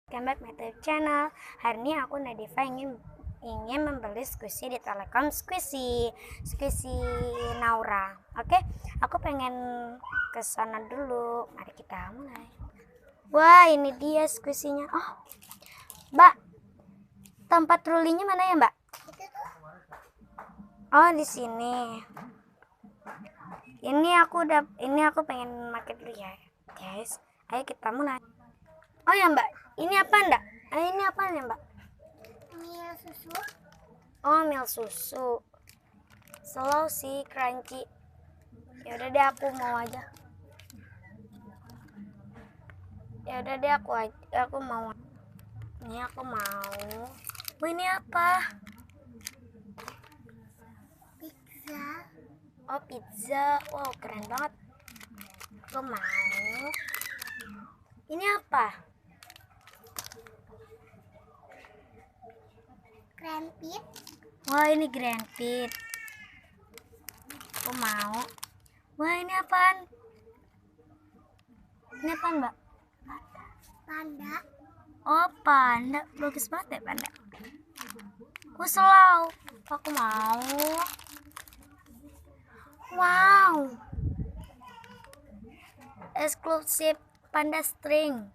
Welcome back my YouTube channel. Hari ini aku Nadifa ingin membeli squishy di Telekom, squishy Naura. Oke, aku pengen ke sana dulu. Mari kita mulai. Wah, ini dia squishy-nya. Oh, Mbak, tempat rulinya mana ya, Mbak? Oh, di sini. Ini aku pengen pakai dulu ya, guys. Ayo kita mulai. Oh ya, Mbak, ini apa Mbak? Ini apa ya, Mbak? Mil susu. Oh, mil susu. Slow sih, crunchy. Ya udah deh, aku mau aja. Ya udah deh, aku mau. Ini aku mau. Wah, ini apa? Pizza. Oh, pizza. Wow, keren banget. Aku mau. Ini apa? Grand Pit. Wah, ini Grand Pit. Aku mau. Wah, ini apaan? Ini apaan, Mbak? Panda. Oh, panda. Bagus banget ya, panda. Aku slow. Aku mau. Wow. Eksklusif panda string.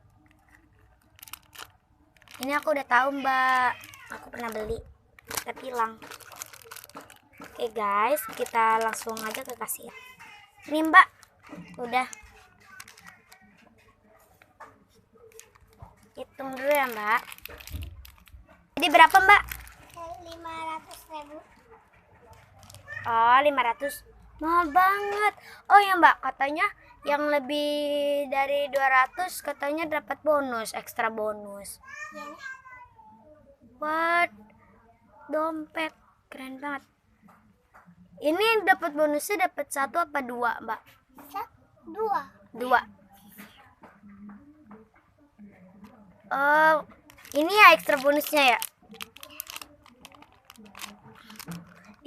Ini aku udah tahu, Mbak. Aku pernah beli, tapi hilang. Oke, guys, kita langsung aja ke kasir. Ini, Mbak. Udah. Hitung dulu ya, Mbak. Jadi berapa, Mbak? 500.000. Oh, 500. Mahal banget. Oh ya, Mbak, katanya yang lebih dari 200 katanya dapat bonus, ekstra bonus. Ya. What? Dompet. Keren banget. Ini dapat bonusnya dapat 1 apa 2, Mbak? 2. 2. Oh, ini ya ekstra bonusnya ya?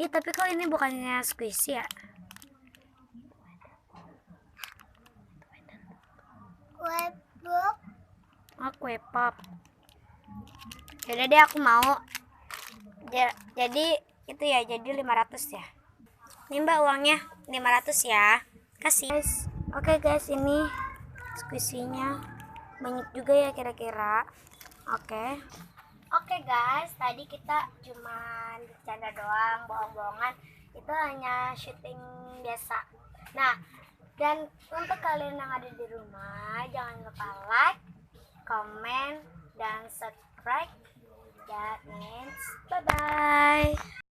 Ih, tapi kok ini bukannya squishy ya? Kue pop. Oh, kue pop. Yaudah deh, aku mau. Jadi itu ya, jadi 500 ya. Ini, Mbak, uangnya 500 ya. Kasih. Guys. Oke, guys, ini squishy-nya banyak juga ya kira-kira. Oke, guys, tadi kita cuman bercanda doang, bohong-bohongan. Itu hanya syuting biasa. Nah, dan untuk kalian yang ada di rumah, jangan lupa like, comment, dan subscribe. That means